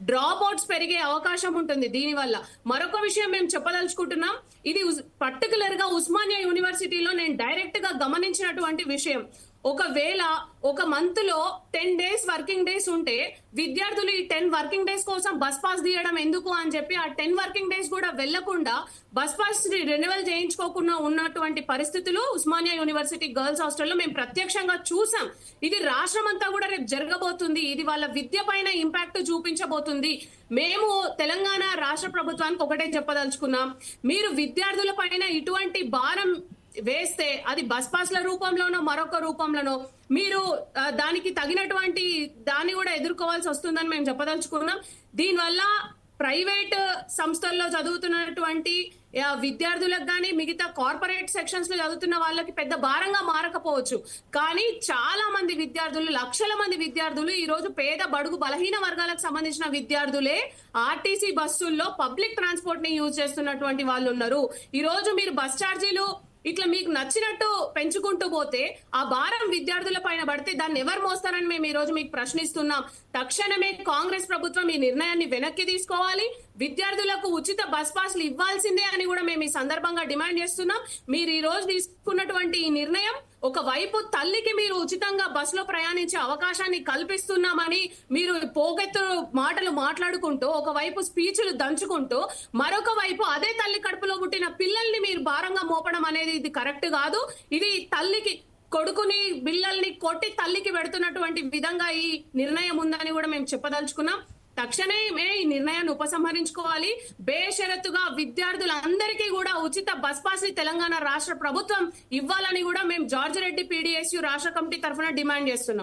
Drop outs పెరిగే అవకాశం ఉంటుంది దీనివల్ల. మరొక విషయం మేము చెప్పదలుచుకుంటున్నాం. ఇది పర్టికులర్ గా ఉస్మానియా యూనివర్సిటీలో నేను డైరెక్ట్ గా గమనించినటువంటి విషయం. ఒకవేళ ఒక మంత్ లో 10 డేస్ వర్కింగ్ డేస్ ఉంటే విద్యార్థులు ఈ 10 వర్కింగ్ డేస్ కోసం బస్ పాస్ తీయడం ఎందుకు అని చెప్పి ఆ 10 వర్కింగ్ డేస్ కూడా వెళ్లకుండా బస్ పాస్ రెన్యువల్ చేయించుకోకుండా ఉన్నటువంటి పరిస్థితులు ఉస్మానియా యూనివర్సిటీ గర్ల్స్ హాస్టల్లో మేము ప్రత్యక్షంగా చూసాం. ఇది రాష్ట్రం అంతా కూడా రేపు జరగబోతుంది. ఇది వాళ్ళ విద్య పైన ఇంపాక్ట్ చూపించబోతుంది. మేము తెలంగాణ రాష్ట్ర ప్రభుత్వానికి ఒకటే చెప్పదలుచుకున్నాం, మీరు విద్యార్థుల పైన ఇటువంటి భారం వేస్తే అది బస్ పాస్ల రూపంలోనో మరొక రూపంలోనో మీరు దానికి తగినటువంటి దాన్ని కూడా ఎదుర్కోవాల్సి వస్తుందని మేము చెప్పదలుచుకున్నాం. దీనివల్ల ప్రైవేట్ సంస్థల్లో చదువుతున్నటువంటి విద్యార్థులకు కానీ మిగతా కార్పొరేట్ సెక్షన్స్ లో చదువుతున్న వాళ్ళకి పెద్ద భారంగా మారకపోవచ్చు. కానీ చాలా మంది విద్యార్థులు, లక్షల మంది విద్యార్థులు ఈ రోజు పేద బడుగు బలహీన వర్గాలకు సంబంధించిన విద్యార్థులే ఆర్టీసీ బస్సుల్లో పబ్లిక్ ట్రాన్స్పోర్ట్ ని యూజ్ చేస్తున్నటువంటి వాళ్ళు ఉన్నారు. ఈ రోజు మీరు బస్ ఛార్జీలు ఇట్లా మీకు నచ్చినట్టు పెంచుకుంటూ పోతే ఆ భారం విద్యార్థుల పైన పడితే దాన్ని ఎవరు మోస్తారని మేము ఈ రోజు మీకు ప్రశ్నిస్తున్నాం. తక్షణమే కాంగ్రెస్ ప్రభుత్వం ఈ నిర్ణయాన్ని వెనక్కి తీసుకోవాలి. విద్యార్థులకు ఉచిత బస్ పాస్లు ఇవ్వాల్సిందే అని కూడా మేము ఈ సందర్భంగా డిమాండ్ చేస్తున్నాం. మీరు ఈ రోజు తీసుకున్నటువంటి ఈ నిర్ణయం ఒకవైపు తల్లికి మీరు ఉచితంగా బస్సులో ప్రయాణించే అవకాశాన్ని కల్పిస్తున్నామని మీరు పోగెత్తు మాటలు మాట్లాడుకుంటూ ఒకవైపు స్పీచ్లు దంచుకుంటూ మరొక వైపు అదే తల్లి కడుపులో పుట్టిన పిల్లల్ని మీరు భారంగా మోపడం అనేది ఇది కరెక్ట్ కాదు. ఇది తల్లికి కొడుకుని బిల్లల్ని కొట్టి తల్లికి పెడుతున్నటువంటి విధంగా ఈ నిర్ణయం ఉందని కూడా మేము చెప్పదలుచుకున్నాం. తక్షణమే ఈ నిర్ణయాన్ని ఉపసంహరించుకోవాలి. బేషరతుగా విద్యార్థులందరికీ కూడా ఉచిత బస్ పాస్ ని తెలంగాణ రాష్ట్ర ప్రభుత్వం ఇవ్వాలని కూడా మేము జార్జ్ రెడ్డి PDSU రాష్ట్ర కమిటీ తరఫున డిమాండ్ చేస్తున్నాం.